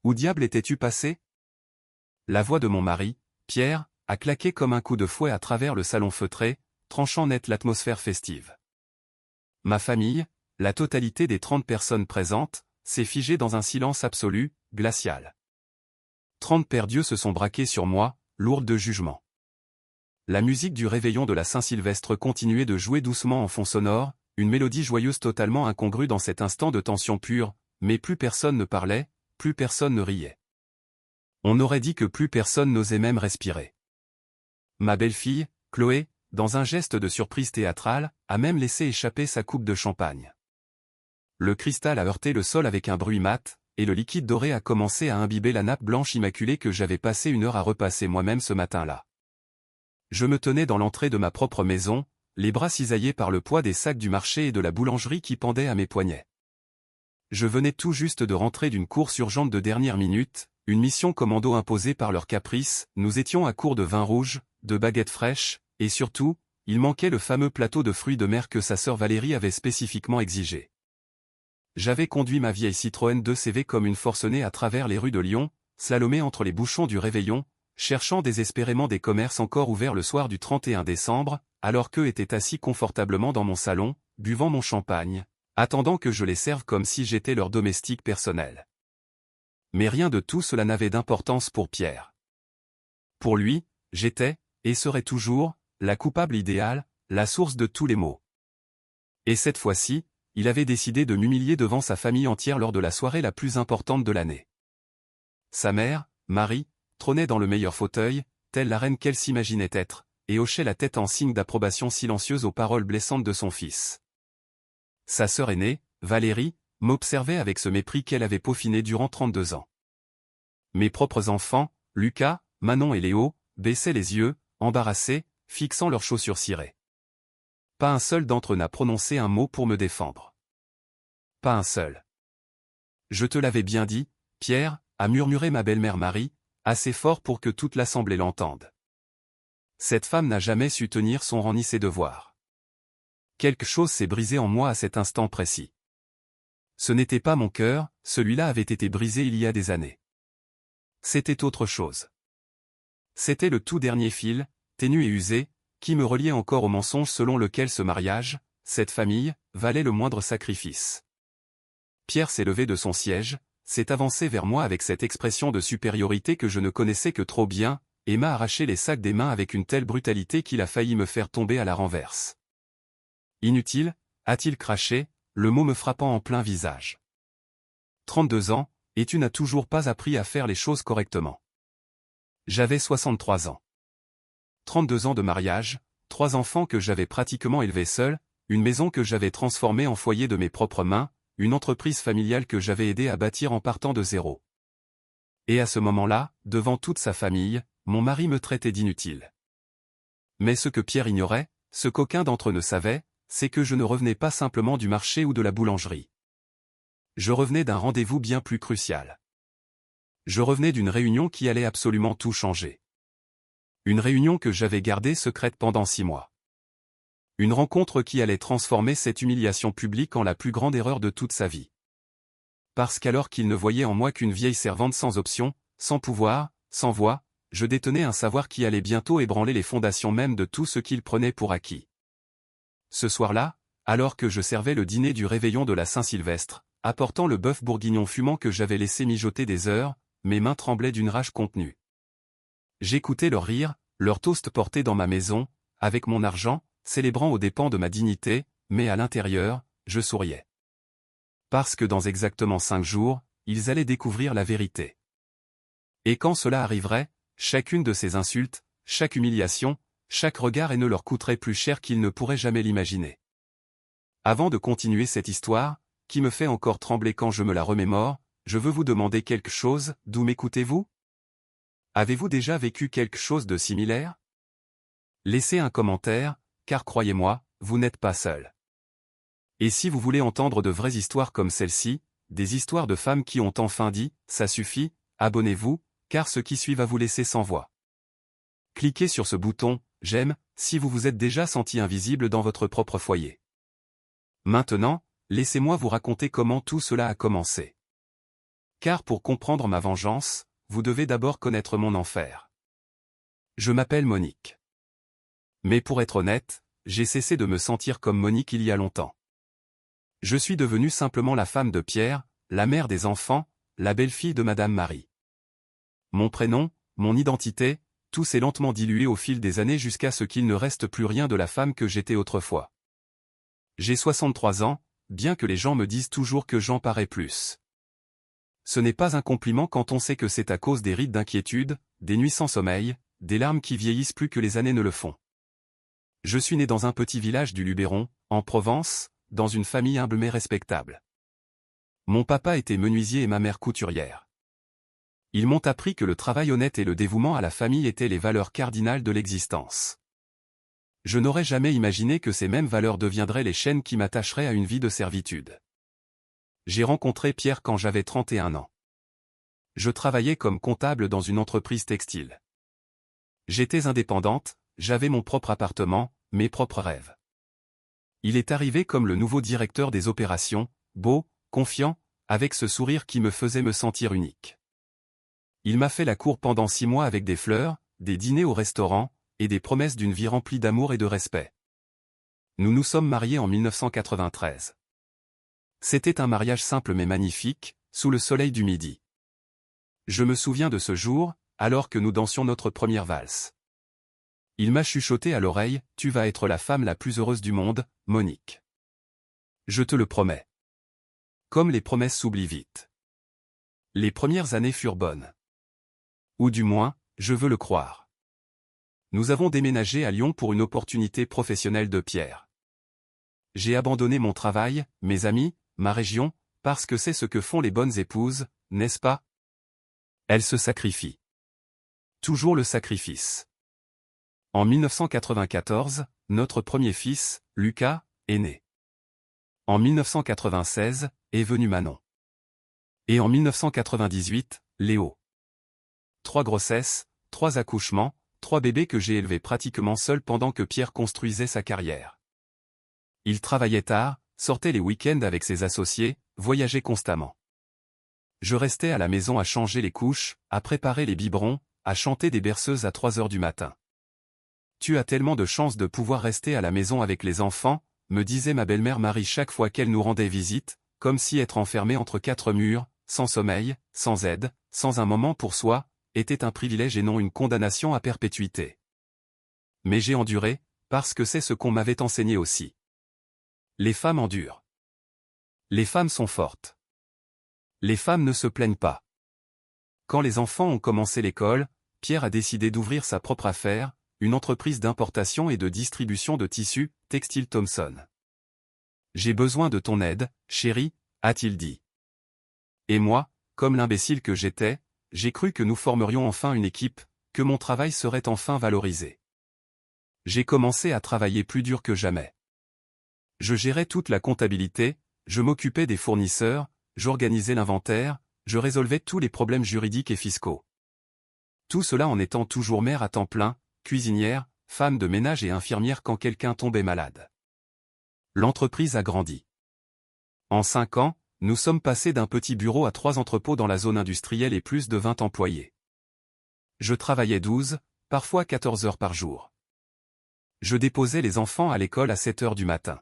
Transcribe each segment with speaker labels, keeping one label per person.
Speaker 1: Où diable étais-tu passé? La voix de mon mari, Pierre, a claqué comme un coup de fouet à travers le salon feutré, tranchant net l'atmosphère festive. Ma famille, la totalité des 30 personnes présentes, s'est figée dans un silence absolu, glacial. 30 pères dieux se sont braqués sur moi, lourdes de jugement. La musique du réveillon de la Saint-Sylvestre continuait de jouer doucement en fond sonore, une mélodie joyeuse totalement incongrue dans cet instant de tension pure, mais plus personne ne parlait, plus personne ne riait. On aurait dit que plus personne n'osait même respirer. Ma belle-fille, Chloé, dans un geste de surprise théâtrale, a même laissé échapper sa coupe de champagne. Le cristal a heurté le sol avec un bruit mat, et le liquide doré a commencé à imbiber la nappe blanche immaculée que j'avais passé une heure à repasser moi-même ce matin-là. Je me tenais dans l'entrée de ma propre maison, les bras cisaillés par le poids des sacs du marché et de la boulangerie qui pendaient à mes poignets. Je venais tout juste de rentrer d'une course urgente de dernière minute, une mission commando imposée par leur caprice, nous étions à court de vin rouge, de baguettes fraîches, et surtout, il manquait le fameux plateau de fruits de mer que sa sœur Valérie avait spécifiquement exigé. J'avais conduit ma vieille Citroën 2CV comme une forcenée à travers les rues de Lyon, slalomé entre les bouchons du réveillon, cherchant désespérément des commerces encore ouverts le soir du 31 décembre, alors qu'eux étaient assis confortablement dans mon salon, buvant mon champagne, attendant que je les serve comme si j'étais leur domestique personnel. Mais rien de tout cela n'avait d'importance pour Pierre. Pour lui, j'étais, et serai toujours, la coupable idéale, la source de tous les maux. Et cette fois-ci, il avait décidé de m'humilier devant sa famille entière lors de la soirée la plus importante de l'année. Sa mère, Marie, trônait dans le meilleur fauteuil, telle la reine qu'elle s'imaginait être, et hochait la tête en signe d'approbation silencieuse aux paroles blessantes de son fils. Sa sœur aînée, Valérie, m'observait avec ce mépris qu'elle avait peaufiné durant 32 ans. Mes propres enfants, Lucas, Manon et Léo, baissaient les yeux, embarrassés, fixant leurs chaussures cirées. Pas un seul d'entre eux n'a prononcé un mot pour me défendre. Pas un seul. Je te l'avais bien dit, Pierre, a murmuré ma belle-mère Marie, assez fort pour que toute l'assemblée l'entende. Cette femme n'a jamais su tenir son rang ni ses devoirs. Quelque chose s'est brisé en moi à cet instant précis. Ce n'était pas mon cœur, celui-là avait été brisé il y a des années. C'était autre chose. C'était le tout dernier fil, ténu et usé, qui me reliait encore au mensonge selon lequel ce mariage, cette famille, valait le moindre sacrifice. Pierre s'est levé de son siège, s'est avancé vers moi avec cette expression de supériorité que je ne connaissais que trop bien, et m'a arraché les sacs des mains avec une telle brutalité qu'il a failli me faire tomber à la renverse. Inutile, a-t-il craché, le mot me frappant en plein visage. 32 ans, et tu n'as toujours pas appris à faire les choses correctement. J'avais 63 ans. 32 ans de mariage, 3 enfants que j'avais pratiquement élevés seul, une maison que j'avais transformée en foyer de mes propres mains, une entreprise familiale que j'avais aidé à bâtir en partant de zéro. Et à ce moment-là, devant toute sa famille, mon mari me traitait d'inutile. Mais ce que Pierre ignorait, ce qu'aucun d'entre eux ne savait, c'est que je ne revenais pas simplement du marché ou de la boulangerie. Je revenais d'un rendez-vous bien plus crucial. Je revenais d'une réunion qui allait absolument tout changer. Une réunion que j'avais gardée secrète pendant 6 mois. Une rencontre qui allait transformer cette humiliation publique en la plus grande erreur de toute sa vie. Parce qu'alors qu'il ne voyait en moi qu'une vieille servante sans option, sans pouvoir, sans voix, je détenais un savoir qui allait bientôt ébranler les fondations mêmes de tout ce qu'il prenait pour acquis. Ce soir-là, alors que je servais le dîner du réveillon de la Saint-Sylvestre, apportant le bœuf bourguignon fumant que j'avais laissé mijoter des heures, mes mains tremblaient d'une rage contenue. J'écoutais leurs rires, leurs toasts portés dans ma maison, avec mon argent, célébrant aux dépens de ma dignité, mais à l'intérieur, je souriais. Parce que dans exactement 5 jours, ils allaient découvrir la vérité. Et quand cela arriverait, chacune de ces insultes, chaque humiliation, chaque regard haineux leur coûterait plus cher qu'ils ne pourraient jamais l'imaginer. Avant de continuer cette histoire, qui me fait encore trembler quand je me la remémore, je veux vous demander quelque chose, d'où m'écoutez-vous? Avez-vous déjà vécu quelque chose de similaire? Laissez un commentaire, car croyez-moi, vous n'êtes pas seul. Et si vous voulez entendre de vraies histoires comme celle-ci, des histoires de femmes qui ont enfin dit « ça suffit », abonnez-vous, car ce qui suit va vous laisser sans voix. Cliquez sur ce bouton « j'aime » si vous vous êtes déjà senti invisible dans votre propre foyer. Maintenant, laissez-moi vous raconter comment tout cela a commencé. Car pour comprendre ma vengeance, vous devez d'abord connaître mon enfer. Je m'appelle Monique. Mais pour être honnête, j'ai cessé de me sentir comme Monique il y a longtemps. Je suis devenue simplement la femme de Pierre, la mère des enfants, la belle-fille de Madame Marie. Mon prénom, mon identité, tout s'est lentement dilué au fil des années jusqu'à ce qu'il ne reste plus rien de la femme que j'étais autrefois. J'ai 63 ans, bien que les gens me disent toujours que j'en parais plus. Ce n'est pas un compliment quand on sait que c'est à cause des rides d'inquiétude, des nuits sans sommeil, des larmes qui vieillissent plus que les années ne le font. Je suis né dans un petit village du Luberon, en Provence, dans une famille humble mais respectable. Mon papa était menuisier et ma mère couturière. Ils m'ont appris que le travail honnête et le dévouement à la famille étaient les valeurs cardinales de l'existence. Je n'aurais jamais imaginé que ces mêmes valeurs deviendraient les chaînes qui m'attacheraient à une vie de servitude. J'ai rencontré Pierre quand j'avais 31 ans. Je travaillais comme comptable dans une entreprise textile. J'étais indépendante, j'avais mon propre appartement, mes propres rêves. Il est arrivé comme le nouveau directeur des opérations, beau, confiant, avec ce sourire qui me faisait me sentir unique. Il m'a fait la cour pendant 6 mois avec des fleurs, des dîners au restaurant, et des promesses d'une vie remplie d'amour et de respect. Nous nous sommes mariés en 1993. C'était un mariage simple mais magnifique, sous le soleil du midi. Je me souviens de ce jour, alors que nous dansions notre première valse. Il m'a chuchoté à l'oreille, « Tu vas être la femme la plus heureuse du monde, Monique. Je te le promets. » Comme les promesses s'oublient vite. Les premières années furent bonnes. Ou du moins, je veux le croire. Nous avons déménagé à Lyon pour une opportunité professionnelle de Pierre. J'ai abandonné mon travail, mes amis, ma région, parce que c'est ce que font les bonnes épouses, n'est-ce pas? Elles se sacrifient. Toujours le sacrifice. En 1994, notre premier fils, Lucas, est né. En 1996, est venu Manon. Et en 1998, Léo. 3 grossesses, 3 accouchements, 3 bébés que j'ai élevés pratiquement seul pendant que Pierre construisait sa carrière. Il travaillait tard, sortait les week-ends avec ses associés, voyageait constamment. Je restais à la maison à changer les couches, à préparer les biberons, à chanter des berceuses à 3 heures du matin. Tu as tellement de chance de pouvoir rester à la maison avec les enfants, me disait ma belle-mère Marie chaque fois qu'elle nous rendait visite, comme si être enfermé entre 4 murs, sans sommeil, sans aide, sans un moment pour soi, était un privilège et non une condamnation à perpétuité. Mais j'ai enduré, parce que c'est ce qu'on m'avait enseigné aussi. Les femmes endurent. Les femmes sont fortes. Les femmes ne se plaignent pas. Quand les enfants ont commencé l'école, Pierre a décidé d'ouvrir sa propre affaire, une entreprise d'importation et de distribution de tissus, Textile Thomson. J'ai besoin de ton aide, chérie, a-t-il dit. Et moi, comme l'imbécile que j'étais, j'ai cru que nous formerions enfin une équipe, que mon travail serait enfin valorisé. J'ai commencé à travailler plus dur que jamais. Je gérais toute la comptabilité, je m'occupais des fournisseurs, j'organisais l'inventaire, je résolvais tous les problèmes juridiques et fiscaux. Tout cela en étant toujours mère à temps plein, cuisinière, femme de ménage et infirmière quand quelqu'un tombait malade. L'entreprise a grandi. En 5 ans, nous sommes passés d'un petit bureau à 3 entrepôts dans la zone industrielle et plus de 20 employés. Je travaillais 12, parfois 14 heures par jour. Je déposais les enfants à l'école à 7 heures du matin.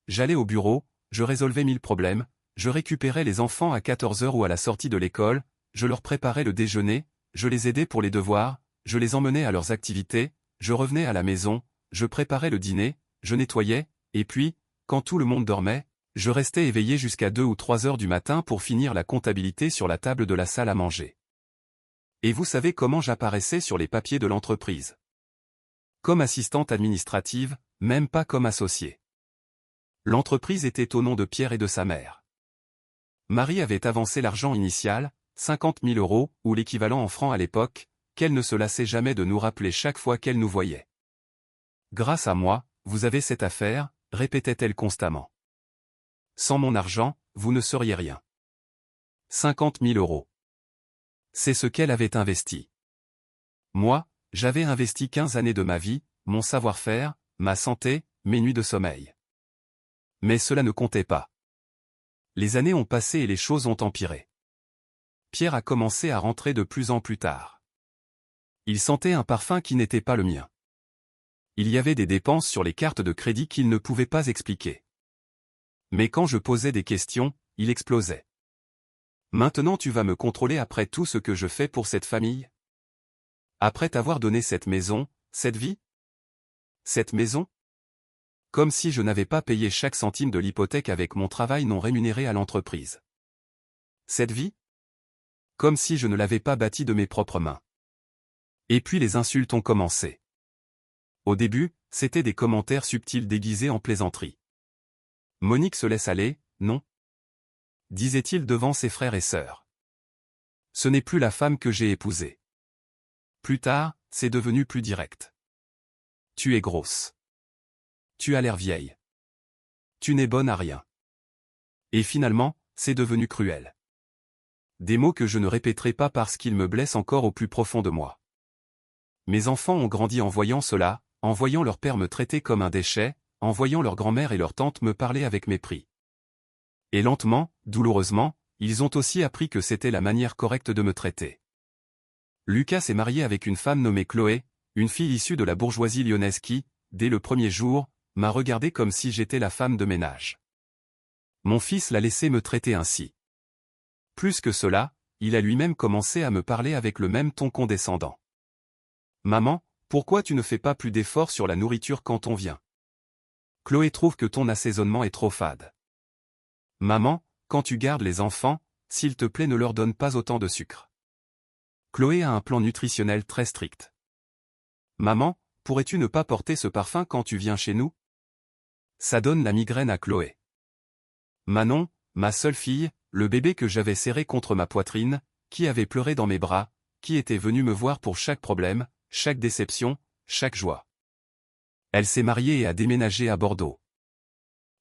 Speaker 1: J'allais au bureau, je résolvais 1000 problèmes, je récupérais les enfants à 14 heures ou à la sortie de l'école, je leur préparais le déjeuner, je les aidais pour les devoirs, je les emmenais à leurs activités, je revenais à la maison, je préparais le dîner, je nettoyais, et puis, quand tout le monde dormait, je restais éveillé jusqu'à 2 ou 3 heures du matin pour finir la comptabilité sur la table de la salle à manger. Et vous savez comment j'apparaissais sur les papiers de l'entreprise? Comme assistante administrative, même pas comme associée. L'entreprise était au nom de Pierre et de sa mère. Marie avait avancé l'argent initial, 50 000 €, ou l'équivalent en francs à l'époque, qu'elle ne se lassait jamais de nous rappeler chaque fois qu'elle nous voyait. Grâce à moi, vous avez cette affaire, répétait-elle constamment. Sans mon argent, vous ne seriez rien. 50 000 €. C'est ce qu'elle avait investi. Moi, j'avais investi 15 années de ma vie, mon savoir-faire, ma santé, mes nuits de sommeil. Mais cela ne comptait pas. Les années ont passé et les choses ont empiré. Pierre a commencé à rentrer de plus en plus tard. Il sentait un parfum qui n'était pas le mien. Il y avait des dépenses sur les cartes de crédit qu'il ne pouvait pas expliquer. Mais quand je posais des questions, il explosait. Maintenant tu vas me contrôler après tout ce que je fais pour cette famille? Après t'avoir donné cette maison, cette vie? Cette maison? Comme si je n'avais pas payé chaque centime de l'hypothèque avec mon travail non rémunéré à l'entreprise. Cette vie? Comme si je ne l'avais pas bâtie de mes propres mains. Et puis les insultes ont commencé. Au début, c'était des commentaires subtils déguisés en plaisanterie. Monique se laisse aller, non? Disait-il devant ses frères et sœurs. Ce n'est plus la femme que j'ai épousée. Plus tard, c'est devenu plus direct. Tu es grosse. Tu as l'air vieille. Tu n'es bonne à rien. Et finalement, c'est devenu cruel. Des mots que je ne répéterai pas parce qu'ils me blessent encore au plus profond de moi. Mes enfants ont grandi en voyant cela, en voyant leur père me traiter comme un déchet, en voyant leur grand-mère et leur tante me parler avec mépris. Et lentement, douloureusement, ils ont aussi appris que c'était la manière correcte de me traiter. Lucas s'est marié avec une femme nommée Chloé, une fille issue de la bourgeoisie lyonnaise qui, dès le premier jour, m'a regardé comme si j'étais la femme de ménage. Mon fils l'a laissé me traiter ainsi. Plus que cela, il a lui-même commencé à me parler avec le même ton condescendant. Maman, pourquoi tu ne fais pas plus d'efforts sur la nourriture quand on vient? Chloé trouve que ton assaisonnement est trop fade. Maman, quand tu gardes les enfants, s'il te plaît ne leur donne pas autant de sucre. Chloé a un plan nutritionnel très strict. Maman, pourrais-tu ne pas porter ce parfum quand tu viens chez nous? Ça donne la migraine à Chloé. Manon, ma seule fille, le bébé que j'avais serré contre ma poitrine, qui avait pleuré dans mes bras, qui était venu me voir pour chaque problème, chaque déception, chaque joie. Elle s'est mariée et a déménagé à Bordeaux.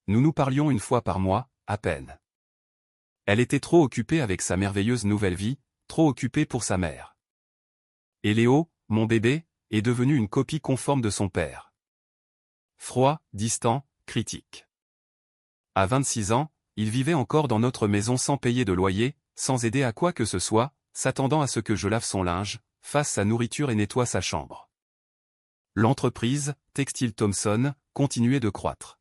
Speaker 1: Nous nous parlions une fois par mois, à peine. Elle était trop occupée avec sa merveilleuse nouvelle vie, trop occupée pour sa mère. Et Léo, mon bébé, est devenu une copie conforme de son père. Froid, distant, critique. À 26 ans, il vivait encore dans notre maison sans payer de loyer, sans aider à quoi que ce soit, s'attendant à ce que je lave son linge, fasse sa nourriture et nettoie sa chambre. L'entreprise, Textile Thomson, continuait de croître.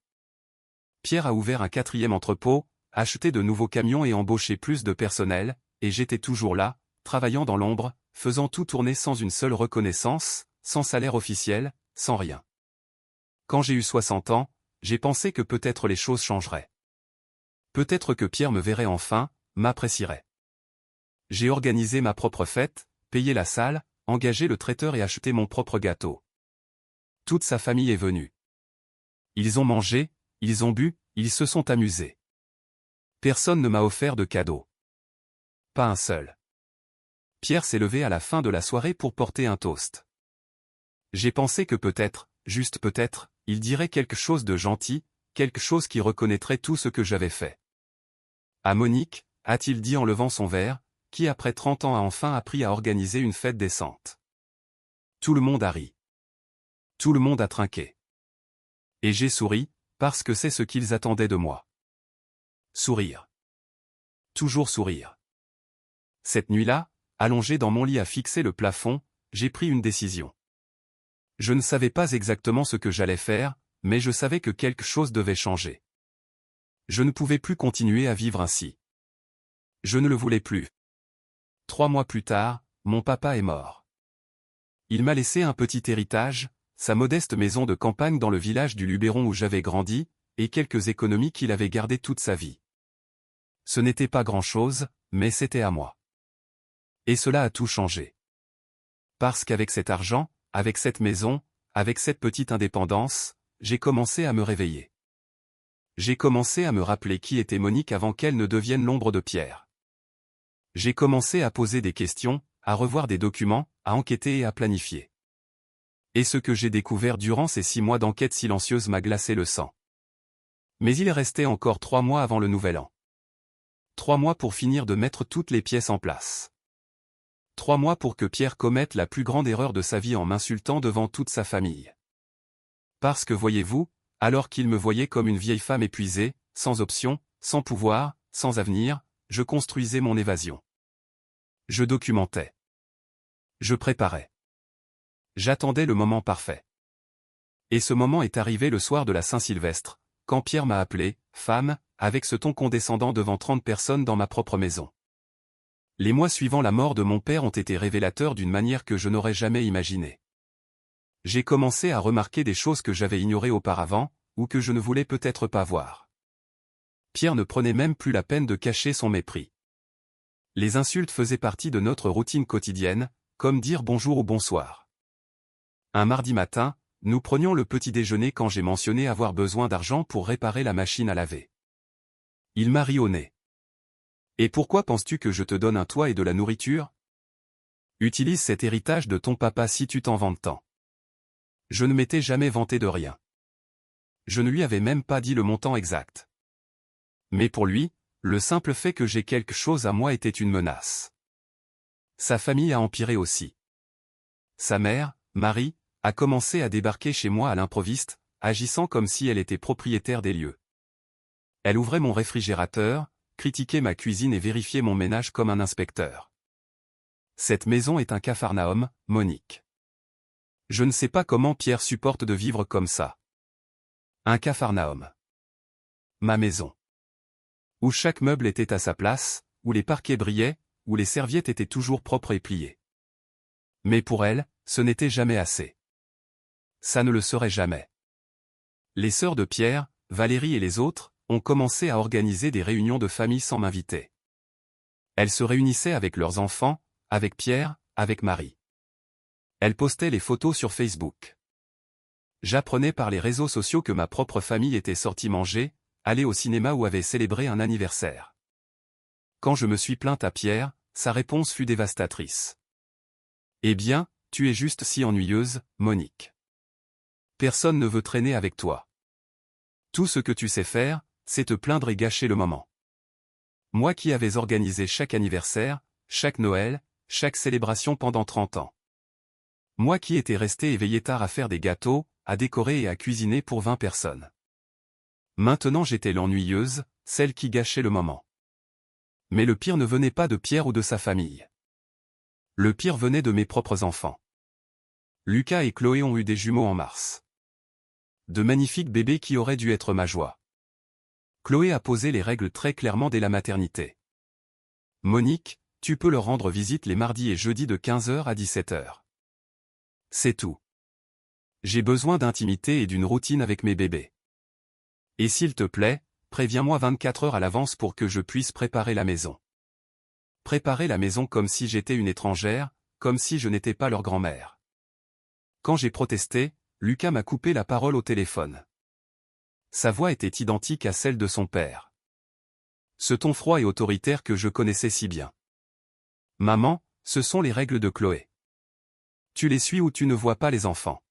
Speaker 1: Pierre a ouvert un 4e entrepôt, acheté de nouveaux camions et embauché plus de personnel, et j'étais toujours là, travaillant dans l'ombre, faisant tout tourner sans une seule reconnaissance, sans salaire officiel, sans rien. Quand j'ai eu 60 ans, j'ai pensé que peut-être les choses changeraient. Peut-être que Pierre me verrait enfin, m'apprécierait. J'ai organisé ma propre fête, payé la salle, engagé le traiteur et acheté mon propre gâteau. Toute sa famille est venue. Ils ont mangé, ils ont bu, ils se sont amusés. Personne ne m'a offert de cadeau. Pas un seul. Pierre s'est levé à la fin de la soirée pour porter un toast. J'ai pensé que peut-être, juste peut-être, il dirait quelque chose de gentil, quelque chose qui reconnaîtrait tout ce que j'avais fait. À Monique, a-t-il dit en levant son verre, qui après 30 ans a enfin appris à organiser une fête décente. Tout le monde a ri. Tout le monde a trinqué. Et j'ai souri, parce que c'est ce qu'ils attendaient de moi. Sourire. Toujours sourire. Cette nuit-là, allongé dans mon lit à fixer le plafond, j'ai pris une décision. Je ne savais pas exactement ce que j'allais faire, mais je savais que quelque chose devait changer. Je ne pouvais plus continuer à vivre ainsi. Je ne le voulais plus. 3 mois plus tard, mon papa est mort. Il m'a laissé un petit héritage, sa modeste maison de campagne dans le village du Luberon où j'avais grandi, et quelques économies qu'il avait gardées toute sa vie. Ce n'était pas grand-chose, mais c'était à moi. Et cela a tout changé. Parce qu'avec cet argent, avec cette maison, avec cette petite indépendance, j'ai commencé à me réveiller. J'ai commencé à me rappeler qui était Monique avant qu'elle ne devienne l'ombre de Pierre. J'ai commencé à poser des questions, à revoir des documents, à enquêter et à planifier. Et ce que j'ai découvert durant ces 6 mois d'enquête silencieuse m'a glacé le sang. Mais il restait encore 3 mois avant le nouvel an. 3 mois pour finir de mettre toutes les pièces en place. 3 mois pour que Pierre commette la plus grande erreur de sa vie en m'insultant devant toute sa famille. Parce que voyez-vous, alors qu'il me voyait comme une vieille femme épuisée, sans option, sans pouvoir, sans avenir, je construisais mon évasion. Je documentais. Je préparais. J'attendais le moment parfait. Et ce moment est arrivé le soir de la Saint-Sylvestre, quand Pierre m'a appelé « femme », avec ce ton condescendant devant 30 personnes dans ma propre maison. Les mois suivant la mort de mon père ont été révélateurs d'une manière que je n'aurais jamais imaginée. J'ai commencé à remarquer des choses que j'avais ignorées auparavant, ou que je ne voulais peut-être pas voir. Pierre ne prenait même plus la peine de cacher son mépris. Les insultes faisaient partie de notre routine quotidienne, comme dire bonjour ou bonsoir. Un mardi matin, nous prenions le petit déjeuner quand j'ai mentionné avoir besoin d'argent pour réparer la machine à laver. Il m'a ri au nez. « Et pourquoi penses-tu que je te donne un toit et de la nourriture ? Utilise cet héritage de ton papa si tu t'en vantes tant. » Je ne m'étais jamais vanté de rien. Je ne lui avais même pas dit le montant exact. Mais pour lui, le simple fait que j'ai quelque chose à moi était une menace. Sa famille a empiré aussi. Sa mère, Marie, a commencé à débarquer chez moi à l'improviste, agissant comme si elle était propriétaire des lieux. Elle ouvrait mon réfrigérateur, critiquait ma cuisine et vérifiait mon ménage comme un inspecteur. Cette maison est un capharnaüm, Monique. Je ne sais pas comment Pierre supporte de vivre comme ça. Un capharnaüm. Ma maison. Où chaque meuble était à sa place, où les parquets brillaient, où les serviettes étaient toujours propres et pliées. Mais pour elle, ce n'était jamais assez. Ça ne le serait jamais. Les sœurs de Pierre, Valérie et les autres, ont commencé à organiser des réunions de famille sans m'inviter. Elles se réunissaient avec leurs enfants, avec Pierre, avec Marie. Elles postaient les photos sur Facebook. J'apprenais par les réseaux sociaux que ma propre famille était sortie manger, aller au cinéma ou avait célébré un anniversaire. Quand je me suis plainte à Pierre, sa réponse fut dévastatrice. « Eh bien, tu es juste si ennuyeuse, Monique. Personne ne veut traîner avec toi. Tout ce que tu sais faire, c'est te plaindre et gâcher le moment. » Moi qui avais organisé chaque anniversaire, chaque Noël, chaque célébration pendant 30 ans. Moi qui étais resté éveillé tard à faire des gâteaux, à décorer et à cuisiner pour 20 personnes. Maintenant j'étais l'ennuyeuse, celle qui gâchait le moment. Mais le pire ne venait pas de Pierre ou de sa famille. Le pire venait de mes propres enfants. Lucas et Chloé ont eu des jumeaux en mars. De magnifiques bébés qui auraient dû être ma joie. Chloé a posé les règles très clairement dès la maternité. Monique, tu peux leur rendre visite les mardis et jeudis de 15h à 17h. C'est tout. J'ai besoin d'intimité et d'une routine avec mes bébés. Et s'il te plaît, préviens-moi 24 heures à l'avance pour que je puisse préparer la maison. Préparer la maison comme si j'étais une étrangère, comme si je n'étais pas leur grand-mère. Quand j'ai protesté, Lucas m'a coupé la parole au téléphone. Sa voix était identique à celle de son père. Ce ton froid et autoritaire que je connaissais si bien. « Maman, ce sont les règles de Chloé. Tu les suis ou tu ne vois pas les enfants.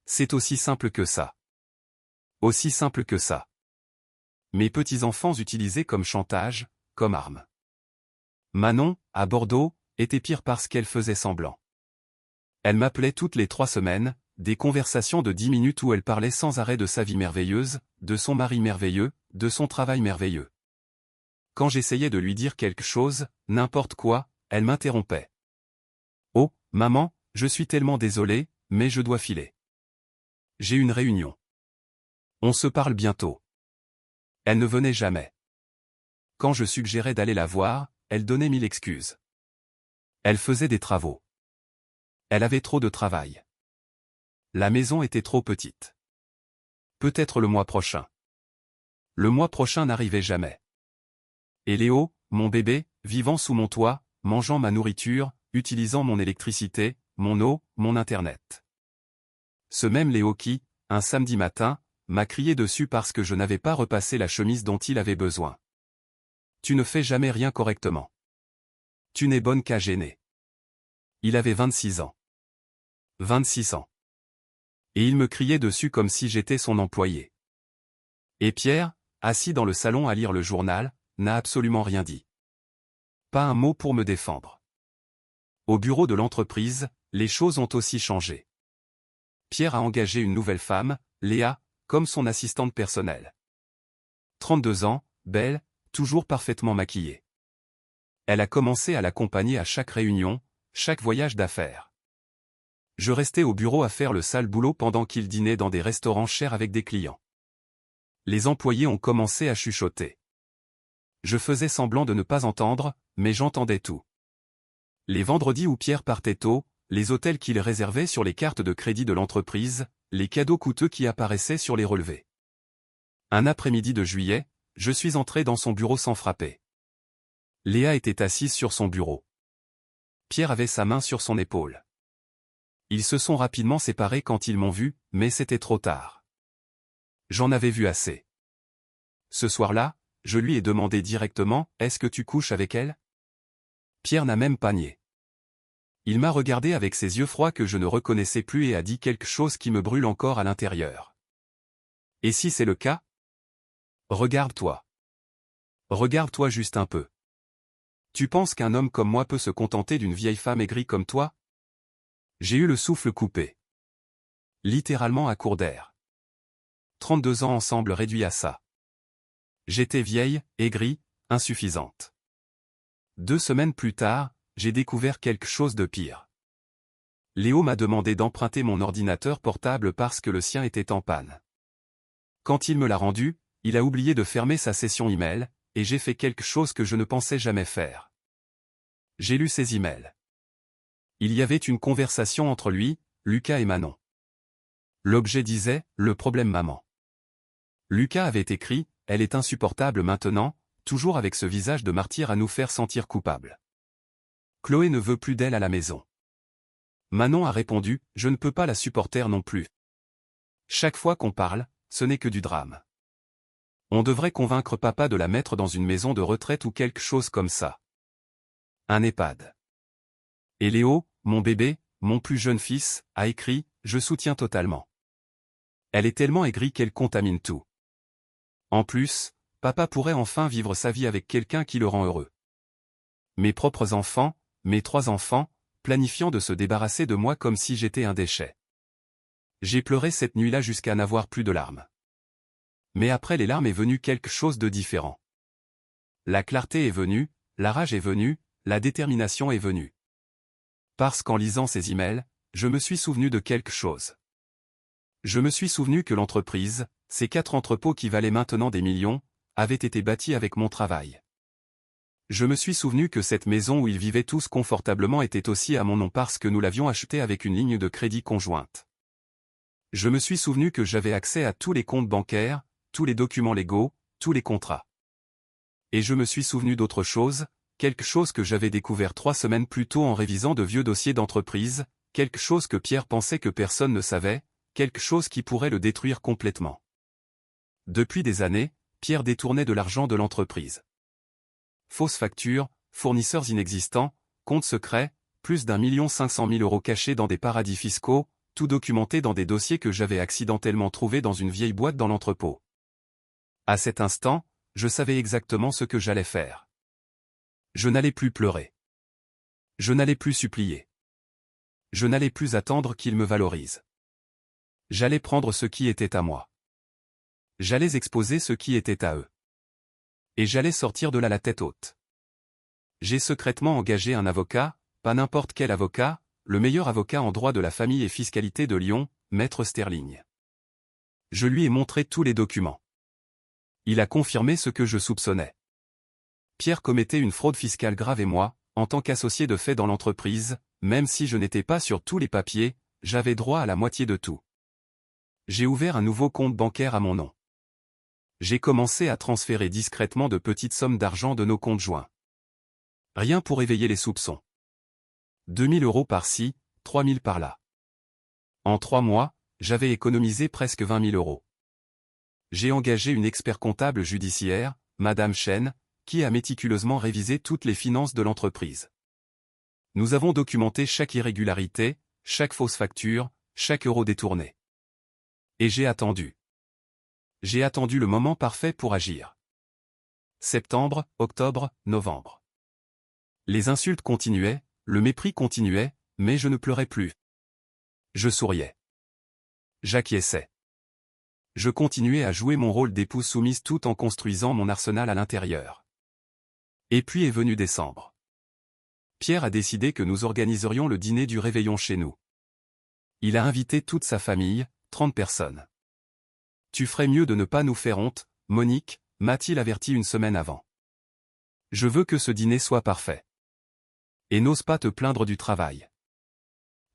Speaker 1: C'est aussi simple que ça. Aussi simple que ça. » Mes petits-enfants utilisés comme chantage, comme arme. Manon, à Bordeaux, était pire parce qu'elle faisait semblant. Elle m'appelait toutes les 3 semaines, des conversations de 10 minutes où elle parlait sans arrêt de sa vie merveilleuse, de son mari merveilleux, de son travail merveilleux. Quand j'essayais de lui dire quelque chose, n'importe quoi, elle m'interrompait. « Oh, maman, je suis tellement désolée, mais je dois filer. J'ai une réunion. On se parle bientôt. » Elle ne venait jamais. Quand je suggérais d'aller la voir, elle donnait 1000 excuses. Elle faisait des travaux. Elle avait trop de travail. La maison était trop petite. Peut-être le mois prochain. Le mois prochain n'arrivait jamais. Et Léo, mon bébé, vivant sous mon toit, mangeant ma nourriture, utilisant mon électricité, mon eau, mon internet. Ce même Léo qui, un samedi matin, m'a crié dessus parce que je n'avais pas repassé la chemise dont il avait besoin. « Tu ne fais jamais rien correctement. Tu n'es bonne qu'à gêner. » Il avait 26 ans. 26 ans. Et il me criait dessus comme si j'étais son employé. Et Pierre, assis dans le salon à lire le journal, n'a absolument rien dit. Pas un mot pour me défendre. Au bureau de l'entreprise, les choses ont aussi changé. Pierre a engagé une nouvelle femme, Léa, comme son assistante personnelle. 32 ans, belle, toujours parfaitement maquillée. Elle a commencé à l'accompagner à chaque réunion, chaque voyage d'affaires. Je restais au bureau à faire le sale boulot pendant qu'il dînait dans des restaurants chers avec des clients. Les employés ont commencé à chuchoter. Je faisais semblant de ne pas entendre, mais j'entendais tout. Les vendredis où Pierre partait tôt, les hôtels qu'il réservait sur les cartes de crédit de l'entreprise, les cadeaux coûteux qui apparaissaient sur les relevés. Un après-midi de juillet, je suis entré dans son bureau sans frapper. Léa était assise sur son bureau. Pierre avait sa main sur son épaule. Ils se sont rapidement séparés quand ils m'ont vu, mais c'était trop tard. J'en avais vu assez. Ce soir-là, je lui ai demandé directement « Est-ce que tu couches avec elle ?» Pierre n'a même pas nié. Il m'a regardé avec ses yeux froids que je ne reconnaissais plus et a dit quelque chose qui me brûle encore à l'intérieur. « Et si c'est le cas ? Regarde-toi. Regarde-toi juste un peu. Tu penses qu'un homme comme moi peut se contenter d'une vieille femme aigrie comme toi ? » J'ai eu le souffle coupé. Littéralement à court d'air. 32 ans ensemble réduits à ça. J'étais vieille, aigrie, insuffisante. 2 semaines plus tard, j'ai découvert quelque chose de pire. Léo m'a demandé d'emprunter mon ordinateur portable parce que le sien était en panne. Quand il me l'a rendu, il a oublié de fermer sa session email, et j'ai fait quelque chose que je ne pensais jamais faire. J'ai lu ses emails. Il y avait une conversation entre lui, Lucas et Manon. L'objet disait « Le problème maman ». Lucas avait écrit « Elle est insupportable maintenant, toujours avec ce visage de martyr à nous faire sentir coupables. Chloé ne veut plus d'elle à la maison. » Manon a répondu « Je ne peux pas la supporter non plus. Chaque fois qu'on parle, ce n'est que du drame. On devrait convaincre papa de la mettre dans une maison de retraite ou quelque chose comme ça. Un EHPAD. » Et Léo, mon bébé, mon plus jeune fils, a écrit « Je soutiens totalement. Elle est tellement aigrie qu'elle contamine tout. En plus, papa pourrait enfin vivre sa vie avec quelqu'un qui le rend heureux. Mes propres enfants, mes 3 enfants, planifiant de se débarrasser de moi comme si j'étais un déchet. J'ai pleuré cette nuit-là jusqu'à n'avoir plus de larmes. Mais après les larmes est venu quelque chose de différent. La clarté est venue, la rage est venue, la détermination est venue. Parce qu'en lisant ces emails, je me suis souvenu de quelque chose. Je me suis souvenu que l'entreprise, ces 4 entrepôts qui valaient maintenant des millions, avaient été bâtis avec mon travail. Je me suis souvenu que cette maison où ils vivaient tous confortablement était aussi à mon nom parce que nous l'avions achetée avec une ligne de crédit conjointe. Je me suis souvenu que j'avais accès à tous les comptes bancaires, tous les documents légaux, tous les contrats. Et je me suis souvenu d'autre chose, quelque chose que j'avais découvert 3 semaines plus tôt en révisant de vieux dossiers d'entreprise, quelque chose que Pierre pensait que personne ne savait, quelque chose qui pourrait le détruire complètement. Depuis des années, Pierre détournait de l'argent de l'entreprise. Fausses factures, fournisseurs inexistants, comptes secrets, plus d'1,5 million € cachés dans des paradis fiscaux, tout documenté dans des dossiers que j'avais accidentellement trouvés dans une vieille boîte dans l'entrepôt. À cet instant, je savais exactement ce que j'allais faire. Je n'allais plus pleurer. Je n'allais plus supplier. Je n'allais plus attendre qu'ils me valorisent. J'allais prendre ce qui était à moi. J'allais exposer ce qui était à eux. Et j'allais sortir de là la tête haute. J'ai secrètement engagé un avocat, pas n'importe quel avocat, le meilleur avocat en droit de la famille et fiscalité de Lyon, Maître Sterling. Je lui ai montré tous les documents. Il a confirmé ce que je soupçonnais. Pierre commettait une fraude fiscale grave et moi, en tant qu'associé de fait dans l'entreprise, même si je n'étais pas sur tous les papiers, j'avais droit à la moitié de tout. J'ai ouvert un nouveau compte bancaire à mon nom. J'ai commencé à transférer discrètement de petites sommes d'argent de nos comptes joints. Rien pour éveiller les soupçons. 2 000 € par-ci, 3 000 par-là. En 3 mois, j'avais économisé presque 20 000 €. J'ai engagé une expert comptable judiciaire, Madame Chen, qui a méticuleusement révisé toutes les finances de l'entreprise. Nous avons documenté chaque irrégularité, chaque fausse facture, chaque euro détourné. Et j'ai attendu. J'ai attendu le moment parfait pour agir. Septembre, octobre, novembre. Les insultes continuaient, le mépris continuait, mais je ne pleurais plus. Je souriais. J'acquiesçais. Je continuais à jouer mon rôle d'épouse soumise tout en construisant mon arsenal à l'intérieur. Et puis est venu décembre. Pierre a décidé que nous organiserions le dîner du réveillon chez nous. Il a invité toute sa famille, 30 personnes. Tu ferais mieux de ne pas nous faire honte, Monique, m'a-t-il averti une semaine avant. Je veux que ce dîner soit parfait. Et n'ose pas te plaindre du travail.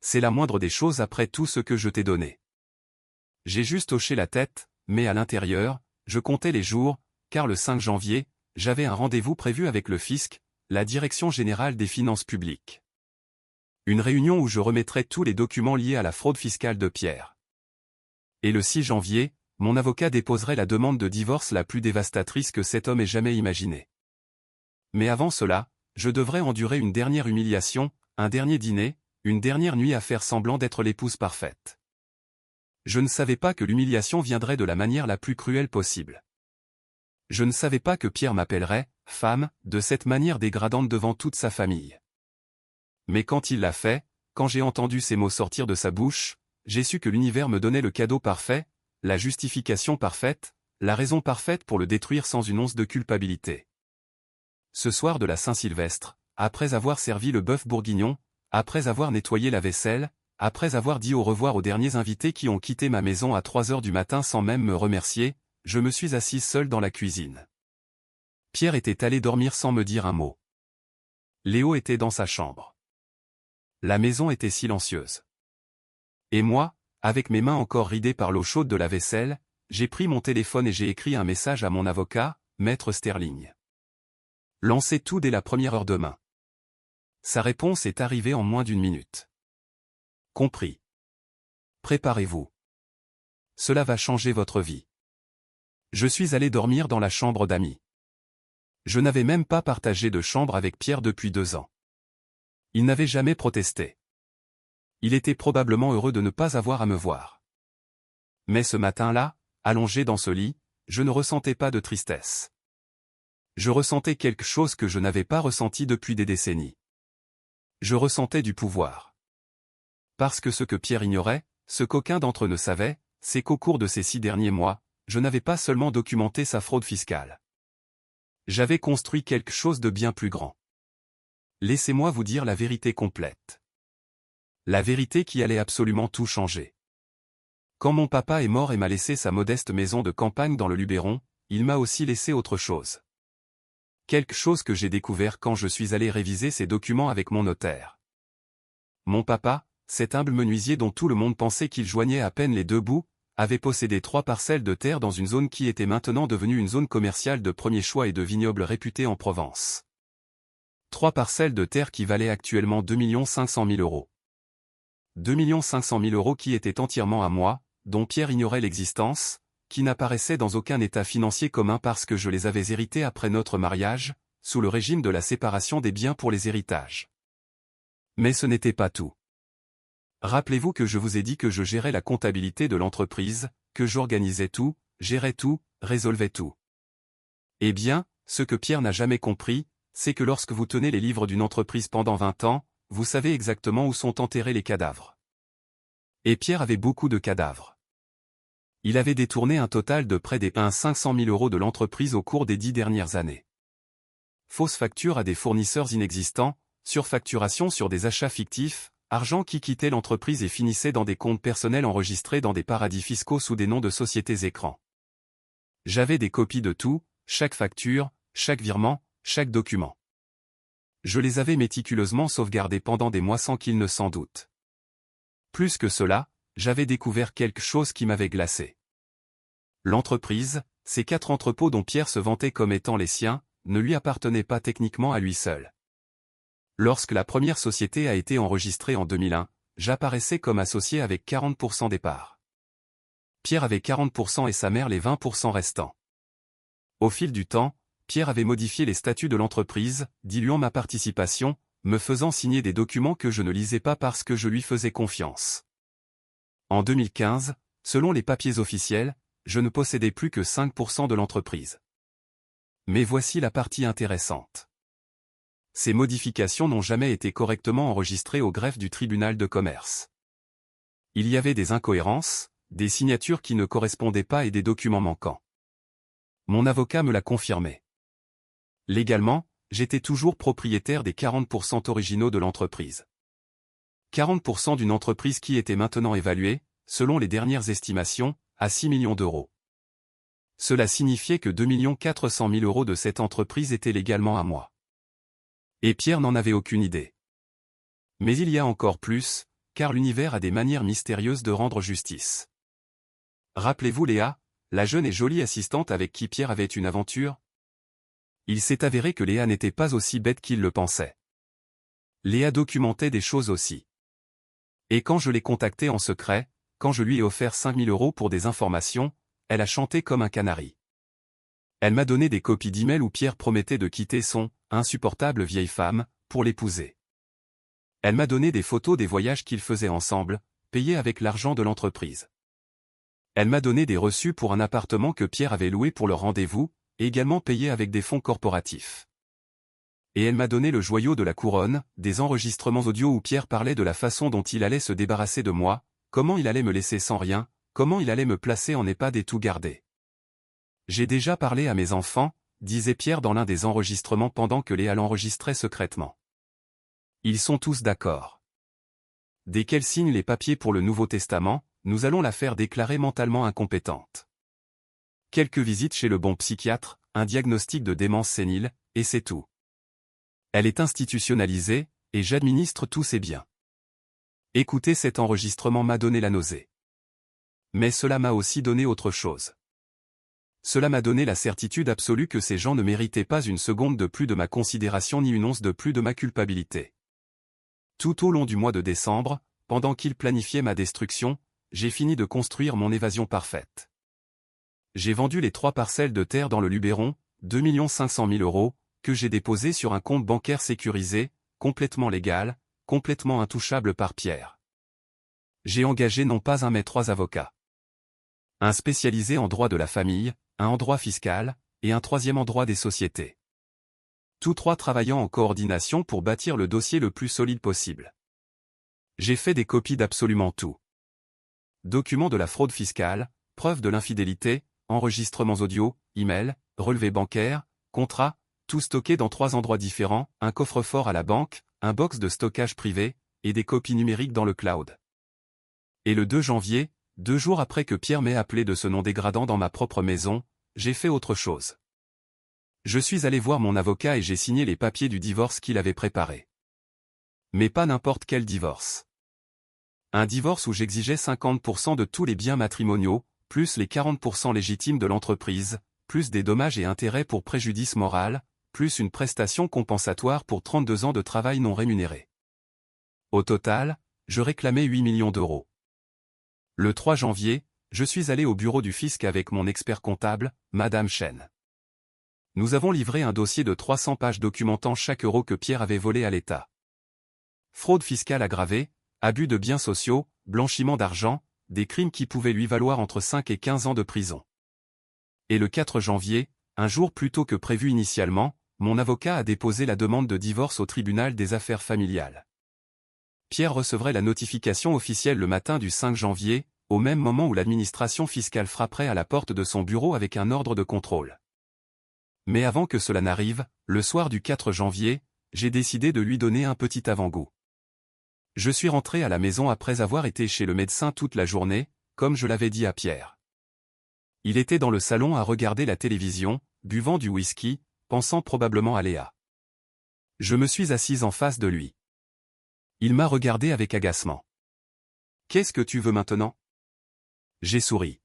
Speaker 1: C'est la moindre des choses après tout ce que je t'ai donné. J'ai juste hoché la tête, mais à l'intérieur, je comptais les jours, car le 5 janvier, j'avais un rendez-vous prévu avec le fisc, la Direction générale des finances publiques. Une réunion où je remettrai tous les documents liés à la fraude fiscale de Pierre. Et le 6 janvier, mon avocat déposerait la demande de divorce la plus dévastatrice que cet homme ait jamais imaginée. Mais avant cela, je devrais endurer une dernière humiliation, un dernier dîner, une dernière nuit à faire semblant d'être l'épouse parfaite. Je ne savais pas que l'humiliation viendrait de la manière la plus cruelle possible. Je ne savais pas que Pierre m'appellerait « femme » de cette manière dégradante devant toute sa famille. Mais quand il l'a fait, quand j'ai entendu ces mots sortir de sa bouche, j'ai su que l'univers me donnait le cadeau parfait, la justification parfaite, la raison parfaite pour le détruire sans une once de culpabilité. Ce soir de la Saint-Sylvestre, après avoir servi le bœuf bourguignon, après avoir nettoyé la vaisselle, après avoir dit au revoir aux derniers invités qui ont quitté ma maison à 3 heures du matin sans même me remercier, je me suis assise seule dans la cuisine. Pierre était allé dormir sans me dire un mot. Léo était dans sa chambre. La maison était silencieuse. Et moi, avec mes mains encore ridées par l'eau chaude de la vaisselle, j'ai pris mon téléphone et j'ai écrit un message à mon avocat, Maître Sterling. Lancez tout dès la première heure demain. Sa réponse est arrivée en moins d'1 minute. Compris. Préparez-vous. Cela va changer votre vie. Je suis allé dormir dans la chambre d'amis. Je n'avais même pas partagé de chambre avec Pierre depuis 2 ans. Il n'avait jamais protesté. Il était probablement heureux de ne pas avoir à me voir. Mais ce matin-là, allongé dans ce lit, je ne ressentais pas de tristesse. Je ressentais quelque chose que je n'avais pas ressenti depuis des décennies. Je ressentais du pouvoir. Parce que ce que Pierre ignorait, ce qu'aucun d'entre eux ne savait, c'est qu'au cours de ces 6 derniers mois, je n'avais pas seulement documenté sa fraude fiscale. J'avais construit quelque chose de bien plus grand. Laissez-moi vous dire la vérité complète. La vérité qui allait absolument tout changer. Quand mon papa est mort et m'a laissé sa modeste maison de campagne dans le Luberon, il m'a aussi laissé autre chose. Quelque chose que j'ai découvert quand je suis allé réviser ces documents avec mon notaire. Mon papa, cet humble menuisier dont tout le monde pensait qu'il joignait à peine les 2 bouts, avait possédé 3 parcelles de terre dans une zone qui était maintenant devenue une zone commerciale de premier choix et de vignoble réputé en Provence. 3 parcelles de terre qui valaient actuellement 2 500 000 €. 2 500 000 € qui étaient entièrement à moi, dont Pierre ignorait l'existence, qui n'apparaissaient dans aucun état financier commun parce que je les avais hérités après notre mariage, sous le régime de la séparation des biens pour les héritages. Mais ce n'était pas tout. Rappelez-vous que je vous ai dit que je gérais la comptabilité de l'entreprise, que j'organisais tout, gérais tout, résolvais tout. Eh bien, ce que Pierre n'a jamais compris, c'est que lorsque vous tenez les livres d'une entreprise pendant 20 ans, vous savez exactement où sont enterrés les cadavres. Et Pierre avait beaucoup de cadavres. Il avait détourné un total de près des 500 000 € de l'entreprise au cours des 10 dernières années. Fausses factures à des fournisseurs inexistants, surfacturation sur des achats fictifs, argent qui quittait l'entreprise et finissait dans des comptes personnels enregistrés dans des paradis fiscaux sous des noms de sociétés écrans. J'avais des copies de tout, chaque facture, chaque virement, chaque document. Je les avais méticuleusement sauvegardés pendant des mois sans qu'ils ne s'en doutent. Plus que cela, j'avais découvert quelque chose qui m'avait glacé. L'entreprise, ces 4 entrepôts dont Pierre se vantait comme étant les siens, ne lui appartenaient pas techniquement à lui seul. Lorsque la première société a été enregistrée en 2001, j'apparaissais comme associé avec 40% des parts. Pierre avait 40% et sa mère les 20% restants. Au fil du temps, Pierre avait modifié les statuts de l'entreprise, diluant ma participation, me faisant signer des documents que je ne lisais pas parce que je lui faisais confiance. En 2015, selon les papiers officiels, je ne possédais plus que 5% de l'entreprise. Mais voici la partie intéressante. Ces modifications n'ont jamais été correctement enregistrées au greffe du tribunal de commerce. Il y avait des incohérences, des signatures qui ne correspondaient pas et des documents manquants. Mon avocat me l'a confirmé. Légalement, j'étais toujours propriétaire des 40% originaux de l'entreprise. 40% d'une entreprise qui était maintenant évaluée, selon les dernières estimations, à 6 millions d'euros. Cela signifiait que 2 400 000 euros de cette entreprise étaient légalement à moi. Et Pierre n'en avait aucune idée. Mais il y a encore plus, car l'univers a des manières mystérieuses de rendre justice. Rappelez-vous Léa, la jeune et jolie assistante avec qui Pierre avait une aventure? Il s'est avéré que Léa n'était pas aussi bête qu'il le pensait. Léa documentait des choses aussi. Et quand je l'ai contactée en secret, quand je lui ai offert 5 000 euros pour des informations, elle a chanté comme un canari. Elle m'a donné des copies d'emails où Pierre promettait de quitter son « insupportable vieille femme » pour l'épouser. Elle m'a donné des photos des voyages qu'ils faisaient ensemble, payés avec l'argent de l'entreprise. Elle m'a donné des reçus pour un appartement que Pierre avait loué pour leur rendez-vous, également payé avec des fonds corporatifs. Et elle m'a donné le joyau de la couronne, des enregistrements audio où Pierre parlait de la façon dont il allait se débarrasser de moi, comment il allait me laisser sans rien, comment il allait me placer en EHPAD et tout garder. J'ai déjà parlé à mes enfants, disait Pierre dans l'un des enregistrements pendant que Léa l'enregistrait secrètement. Ils sont tous d'accord. Dès qu'elle signe les papiers pour le Nouveau Testament, nous allons la faire déclarer mentalement incompétente. Quelques visites chez le bon psychiatre, un diagnostic de démence sénile, et c'est tout. Elle est institutionnalisée, et j'administre tous ses biens. Écoutez, cet enregistrement m'a donné la nausée. Mais cela m'a aussi donné autre chose. Cela m'a donné la certitude absolue que ces gens ne méritaient pas une seconde de plus de ma considération ni une once de plus de ma culpabilité. Tout au long du mois de décembre, pendant qu'ils planifiaient ma destruction, j'ai fini de construire mon évasion parfaite. J'ai vendu les 3 parcelles de terre dans le Luberon, 2 500 000 euros, que j'ai déposées sur un compte bancaire sécurisé, complètement légal, complètement intouchable par Pierre. J'ai engagé non pas un mais 3 avocats. Un spécialisé en droit de la famille, un en droit fiscal, et un 3e en droit des sociétés. Tous 3 travaillant en coordination pour bâtir le dossier le plus solide possible. J'ai fait des copies d'absolument tout. Documents de la fraude fiscale, preuves de l'infidélité, enregistrements audio, emails, relevés bancaires, contrats, tout stocké dans 3 endroits différents, un coffre-fort à la banque, un box de stockage privé, et des copies numériques dans le cloud. Et le 2 janvier, 2 jours après que Pierre m'ait appelé de ce nom dégradant dans ma propre maison, j'ai fait autre chose. Je suis allé voir mon avocat et j'ai signé les papiers du divorce qu'il avait préparé. Mais pas n'importe quel divorce. Un divorce où j'exigeais 50% de tous les biens matrimoniaux, plus les 40% légitimes de l'entreprise, plus des dommages et intérêts pour préjudice moral, plus une prestation compensatoire pour 32 ans de travail non rémunéré. Au total, je réclamais 8 millions d'euros. Le 3 janvier, je suis allé au bureau du fisc avec mon expert comptable, Madame Chen. Nous avons livré un dossier de 300 pages documentant chaque euro que Pierre avait volé à l'État. Fraude fiscale aggravée, abus de biens sociaux, blanchiment d'argent, des crimes qui pouvaient lui valoir entre 5 et 15 ans de prison. Et le 4 janvier, un jour plus tôt que prévu initialement, mon avocat a déposé la demande de divorce au tribunal des affaires familiales. Pierre recevrait la notification officielle le matin du 5 janvier, au même moment où l'administration fiscale frapperait à la porte de son bureau avec un ordre de contrôle. Mais avant que cela n'arrive, le soir du 4 janvier, j'ai décidé de lui donner un petit avant-goût. Je suis rentré à la maison après avoir été chez le médecin toute la journée, comme je l'avais dit à Pierre. Il était dans le salon à regarder la télévision, buvant du whisky, pensant probablement à Léa. Je me suis assise en face de lui. Il m'a regardé avec agacement. « Qu'est-ce que tu veux maintenant ?» J'ai souri.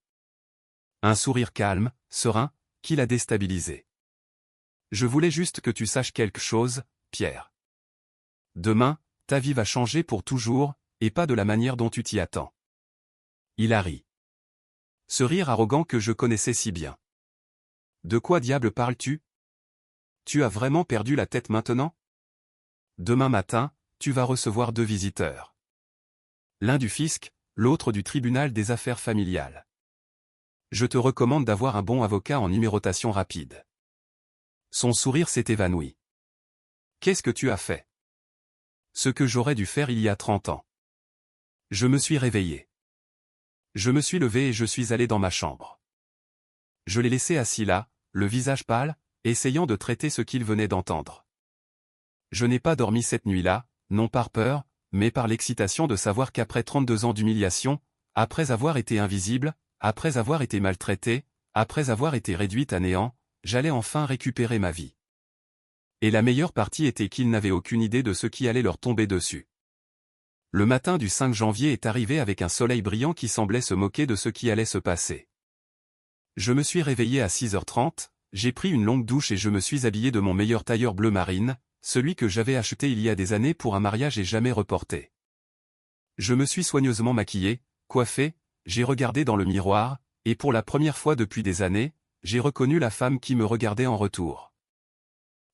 Speaker 1: Un sourire calme, serein, qui l'a déstabilisé. « Je voulais juste que tu saches quelque chose, Pierre. Demain, ta vie va changer pour toujours, et pas de la manière dont tu t'y attends. » Il a ri. Ce rire arrogant que je connaissais si bien. « De quoi diable parles-tu ? Tu as vraiment perdu la tête maintenant ? Demain matin, tu vas recevoir 2 visiteurs. L'un du fisc, l'autre du tribunal des affaires familiales. Je te recommande d'avoir un bon avocat en numérotation rapide. » Son sourire s'est évanoui. « Qu'est-ce que tu as fait ? » Ce que j'aurais dû faire il y a 30 ans. Je me suis réveillé. Je me suis levé et je suis allé dans ma chambre. Je l'ai laissé assis là, le visage pâle, essayant de traiter ce qu'il venait d'entendre. Je n'ai pas dormi cette nuit-là, non par peur, mais par l'excitation de savoir qu'après 32 ans d'humiliation, après avoir été invisible, après avoir été maltraitée, après avoir été réduite à néant, j'allais enfin récupérer ma vie. Et la meilleure partie était qu'ils n'avaient aucune idée de ce qui allait leur tomber dessus. Le matin du 5 janvier est arrivé avec un soleil brillant qui semblait se moquer de ce qui allait se passer. Je me suis réveillé à 6h30, j'ai pris une longue douche et je me suis habillé de mon meilleur tailleur bleu marine, celui que j'avais acheté il y a des années pour un mariage et jamais reporté. Je me suis soigneusement maquillé, coiffé, j'ai regardé dans le miroir, et pour la première fois depuis des années, j'ai reconnu la femme qui me regardait en retour.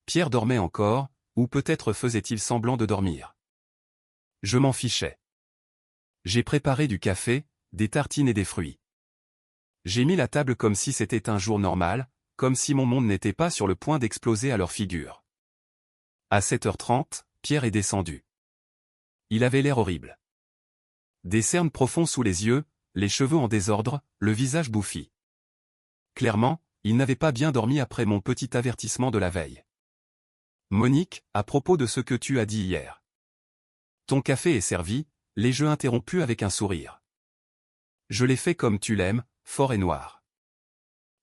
Speaker 1: Pierre dormait encore, ou peut-être faisait-il semblant de dormir. Je m'en fichais. J'ai préparé du café, des tartines et des fruits. J'ai mis la table comme si c'était un jour normal, comme si mon monde n'était pas sur le point d'exploser à leur figure. À 7h30, Pierre est descendu. Il avait l'air horrible. Des cernes profonds sous les yeux, les cheveux en désordre, le visage bouffi. Clairement, il n'avait pas bien dormi après mon petit avertissement de la veille. Monique, à propos de ce que tu as dit hier. Ton café est servi, l'ai-je interrompu avec un sourire. Je l'ai fait comme tu l'aimes, fort et noir.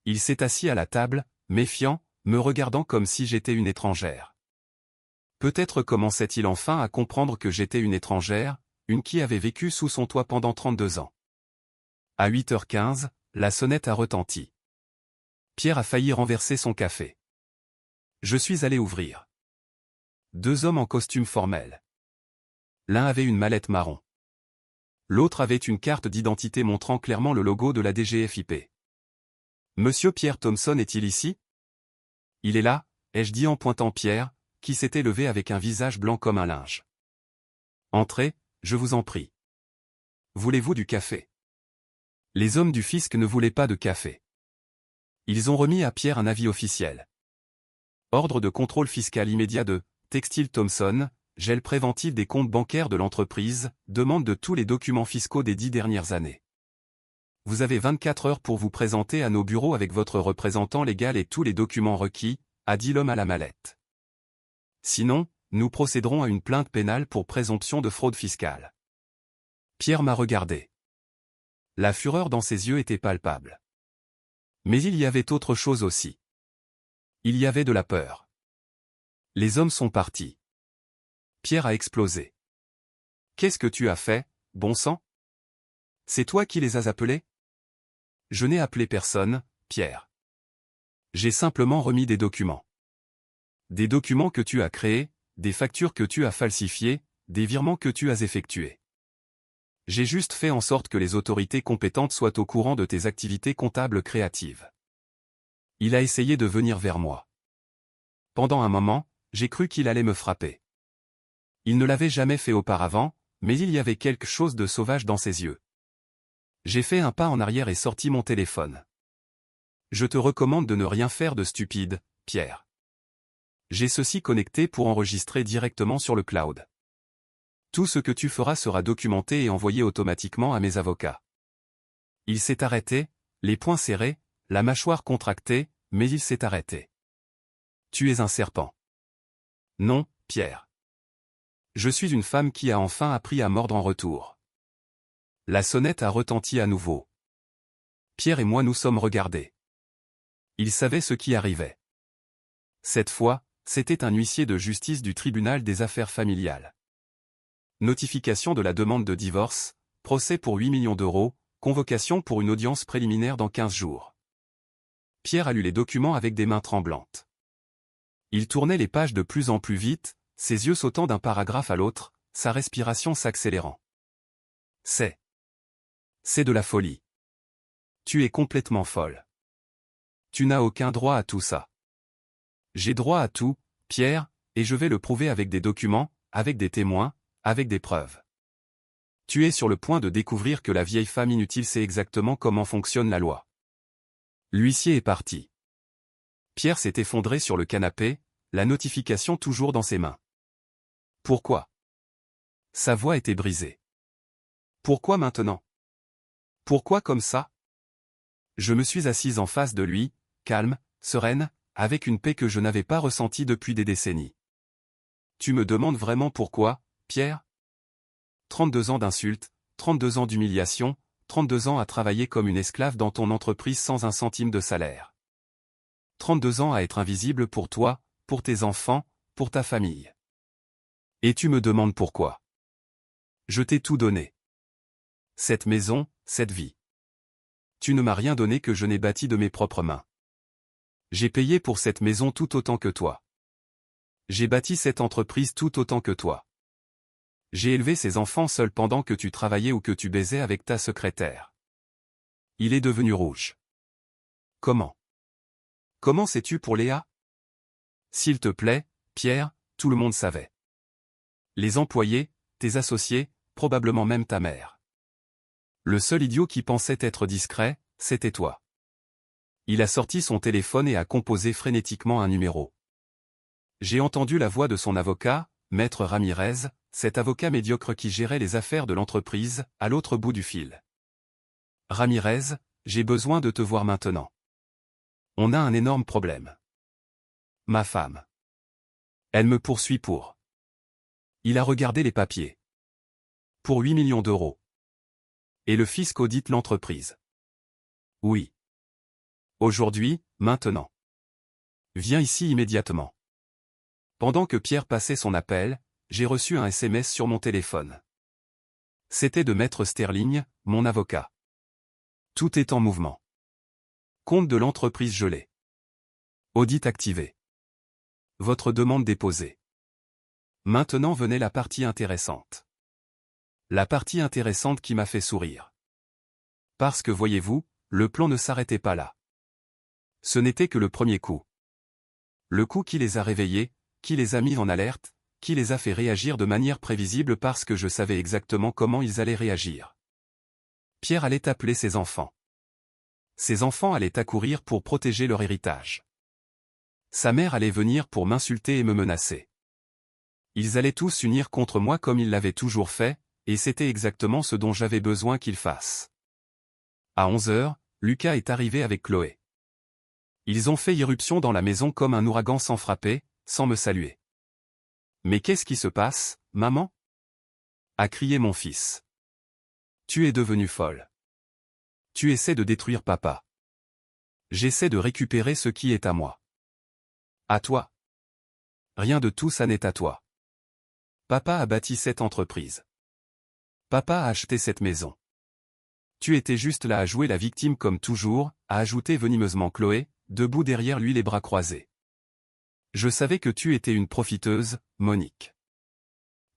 Speaker 1: Il s'est assis à la table, méfiant, me regardant comme si j'étais une étrangère. Peut-être commençait-il enfin à comprendre que j'étais une étrangère, une qui avait vécu sous son toit pendant 32 ans. À 8h15, la sonnette a retenti. Pierre a failli renverser son café. Je suis allé ouvrir. 2 hommes en costume formel. L'un avait une mallette marron. L'autre avait une carte d'identité montrant clairement le logo de la DGFiP. Monsieur Pierre Thompson est-il ici? Il est là, ai-je dit en pointant Pierre, qui s'était levé avec un visage blanc comme un linge. Entrez, je vous en prie. Voulez-vous du café? Les hommes du fisc ne voulaient pas de café. Ils ont remis à Pierre un avis officiel. Ordre de contrôle fiscal immédiat de Textile Thompson, gel préventif des comptes bancaires de l'entreprise, demande de tous les documents fiscaux des 10 dernières années. Vous avez 24 heures pour vous présenter à nos bureaux avec votre représentant légal et tous les documents requis, a dit l'homme à la mallette. Sinon, nous procéderons à une plainte pénale pour présomption de fraude fiscale. Pierre m'a regardé. La fureur dans ses yeux était palpable. Mais il y avait autre chose aussi. Il y avait de la peur. Les hommes sont partis. Pierre a explosé. Qu'est-ce que tu as fait, bon sang? C'est toi qui les as appelés? Je n'ai appelé personne, Pierre. J'ai simplement remis des documents. Des documents que tu as créés, des factures que tu as falsifiées, des virements que tu as effectués. J'ai juste fait en sorte que les autorités compétentes soient au courant de tes activités comptables créatives. Il a essayé de venir vers moi. Pendant un moment, j'ai cru qu'il allait me frapper. Il ne l'avait jamais fait auparavant, mais il y avait quelque chose de sauvage dans ses yeux. J'ai fait un pas en arrière et sorti mon téléphone. Je te recommande de ne rien faire de stupide, Pierre. J'ai ceci connecté pour enregistrer directement sur le cloud. Tout ce que tu feras sera documenté et envoyé automatiquement à mes avocats. Il s'est arrêté, les poings serrés, la mâchoire contractée, mais il s'est arrêté. Tu es un serpent. Non, Pierre. Je suis une femme qui a enfin appris à mordre en retour. La sonnette a retenti à nouveau. Pierre et moi nous sommes regardés. Il savait ce qui arrivait. Cette fois, c'était un huissier de justice du tribunal des affaires familiales. Notification de la demande de divorce, procès pour 8 millions d'euros, convocation pour une audience préliminaire dans 15 jours. Pierre a lu les documents avec des mains tremblantes. Il tournait les pages de plus en plus vite, ses yeux sautant d'un paragraphe à l'autre, sa respiration s'accélérant. C'est de la folie. Tu es complètement folle. Tu n'as aucun droit à tout ça. J'ai droit à tout, Pierre, et je vais le prouver avec des documents, avec des témoins, avec des preuves. Tu es sur le point de découvrir que la vieille femme inutile sait exactement comment fonctionne la loi. L'huissier est parti. Pierre s'est effondré sur le canapé, la notification toujours dans ses mains. Pourquoi? Sa voix était brisée. Pourquoi maintenant? Pourquoi comme ça? Je me suis assise en face de lui, calme, sereine, avec une paix que je n'avais pas ressentie depuis des décennies. Tu me demandes vraiment pourquoi, Pierre? 32 ans d'insultes, 32 ans d'humiliation, 32 ans à travailler comme une esclave dans ton entreprise sans un centime de salaire. 32 ans à être invisible pour toi, pour tes enfants, pour ta famille. Et tu me demandes pourquoi? Je t'ai tout donné. Cette maison, cette vie. Tu ne m'as rien donné que je n'ai bâti de mes propres mains. J'ai payé pour cette maison tout autant que toi. J'ai bâti cette entreprise tout autant que toi. J'ai élevé ces enfants seuls pendant que tu travaillais ou que tu baisais avec ta secrétaire. Il est devenu rouge. Comment? Comment sais-tu pour Léa? S'il te plaît, Pierre, tout le monde savait. Les employés, tes associés, probablement même ta mère. Le seul idiot qui pensait être discret, c'était toi. Il a sorti son téléphone et a composé frénétiquement un numéro. J'ai entendu la voix de son avocat, Maître Ramirez, cet avocat médiocre qui gérait les affaires de l'entreprise, à l'autre bout du fil. Ramirez, j'ai besoin de te voir maintenant. On a un énorme problème. Ma femme. Elle me poursuit pour. Il a regardé les papiers. Pour 8 millions d'euros. Et le fisc audite l'entreprise. Oui. Aujourd'hui, maintenant. Viens ici immédiatement. Pendant que Pierre passait son appel, j'ai reçu un SMS sur mon téléphone. C'était de Maître Sterling, mon avocat. Tout est en mouvement. Compte de l'entreprise gelé. Audit activé. Votre demande déposée. Maintenant venait la partie intéressante. La partie intéressante qui m'a fait sourire. Parce que voyez-vous, le plan ne s'arrêtait pas là. Ce n'était que le premier coup. Le coup qui les a réveillés, qui les a mis en alerte, qui les a fait réagir de manière prévisible parce que je savais exactement comment ils allaient réagir. Pierre allait appeler ses enfants. Ses enfants allaient accourir pour protéger leur héritage. Sa mère allait venir pour m'insulter et me menacer. Ils allaient tous s'unir contre moi comme ils l'avaient toujours fait, et c'était exactement ce dont j'avais besoin qu'ils fassent. À 11 heures, Lucas est arrivé avec Chloé. Ils ont fait irruption dans la maison comme un ouragan sans frapper, sans me saluer. « Mais qu'est-ce qui se passe, maman ?» a crié mon fils. « Tu es devenue folle. Tu essaies de détruire papa. J'essaie de récupérer ce qui est à moi. À toi. Rien de tout ça n'est à toi. Papa a bâti cette entreprise. Papa a acheté cette maison. Tu étais juste là à jouer la victime comme toujours, a ajouté venimeusement Chloé, debout derrière lui les bras croisés. Je savais que tu étais une profiteuse, Monique.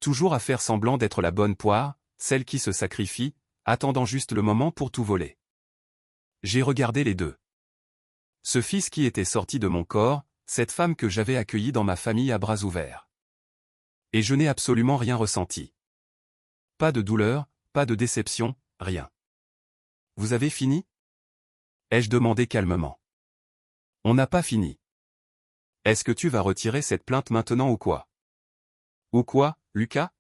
Speaker 1: Toujours à faire semblant d'être la bonne poire, celle qui se sacrifie, attendant juste le moment pour tout voler. J'ai regardé les deux. Ce fils qui était sorti de mon corps, cette femme que j'avais accueillie dans ma famille à bras ouverts. Et je n'ai absolument rien ressenti. Pas de douleur, pas de déception, rien. Vous avez fini? Ai-je demandé calmement. On n'a pas fini. Est-ce que tu vas retirer cette plainte maintenant ou quoi? Ou quoi, Lucas?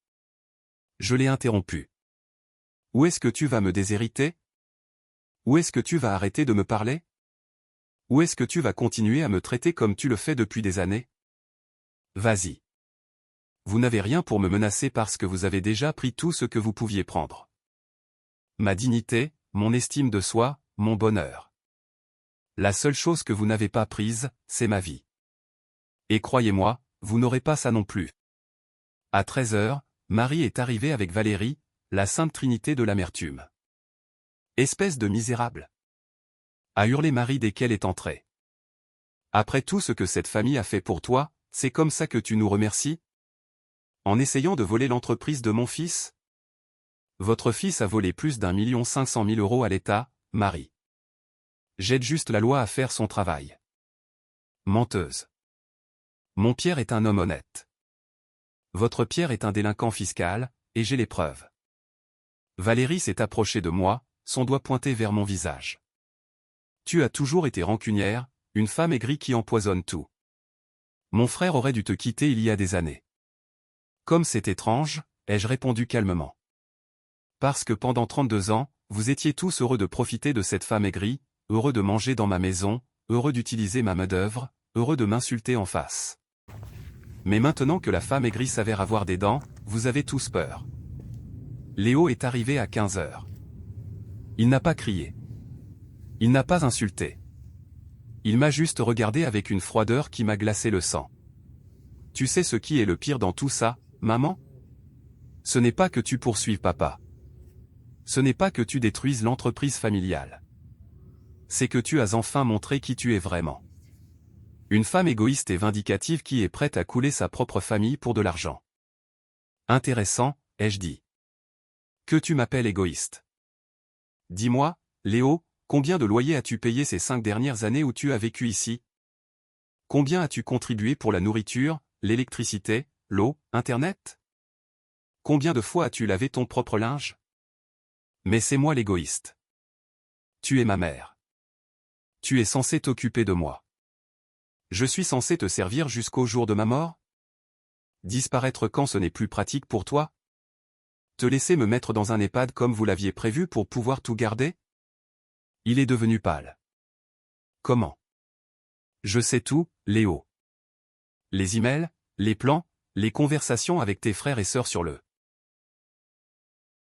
Speaker 1: Je l'ai interrompu. Où est-ce que tu vas me déshériter? Où est-ce que tu vas arrêter de me parler? Où est-ce que tu vas continuer à me traiter comme tu le fais depuis des années? Vas-y. Vous n'avez rien pour me menacer parce que vous avez déjà pris tout ce que vous pouviez prendre. Ma dignité, mon estime de soi, mon bonheur. La seule chose que vous n'avez pas prise, c'est ma vie. Et croyez-moi, vous n'aurez pas ça non plus. À 13 heures, Marie est arrivée avec Valérie, la sainte trinité de l'amertume. Espèce de misérable! A hurlé Marie dès qu'elle est entrée. Après tout ce que cette famille a fait pour toi, c'est comme ça que tu nous remercies? En essayant de voler l'entreprise de mon fils? Votre fils a volé plus d'1,5 million à l'État, Marie. J'aide juste la loi à faire son travail. Menteuse. Mon Pierre est un homme honnête. Votre Pierre est un délinquant fiscal, et j'ai les preuves. Valérie s'est approchée de moi, son doigt pointé vers mon visage. Tu as toujours été rancunière, une femme aigrie qui empoisonne tout. Mon frère aurait dû te quitter il y a des années. Comme c'est étrange, ai-je répondu calmement. Parce que pendant 32 ans, vous étiez tous heureux de profiter de cette femme aigrie, heureux de manger dans ma maison, heureux d'utiliser ma main-d'œuvre, heureux de m'insulter en face. Mais maintenant que la femme aigrie s'avère avoir des dents, vous avez tous peur. Léo est arrivé à 15 heures. Il n'a pas crié. Il n'a pas insulté. Il m'a juste regardé avec une froideur qui m'a glacé le sang. Tu sais ce qui est le pire dans tout ça, maman? Ce n'est pas que tu poursuives papa. Ce n'est pas que tu détruises l'entreprise familiale. C'est que tu as enfin montré qui tu es vraiment. Une femme égoïste et vindicative qui est prête à couler sa propre famille pour de l'argent. Intéressant, ai-je dit. Que tu m'appelles égoïste. Dis-moi, Léo, combien de loyers as-tu payé ces 5 dernières années où tu as vécu ici? Combien as-tu contribué pour la nourriture, l'électricité, l'eau, Internet? Combien de fois as-tu lavé ton propre linge? Mais c'est moi l'égoïste. Tu es ma mère. Tu es censé t'occuper de moi. Je suis censé te servir jusqu'au jour de ma mort? Disparaître quand ce n'est plus pratique pour toi? Te laisser me mettre dans un EHPAD comme vous l'aviez prévu pour pouvoir tout garder? Il est devenu pâle. Comment? Je sais tout, Léo. Les emails, les plans, les conversations avec tes frères et sœurs sur le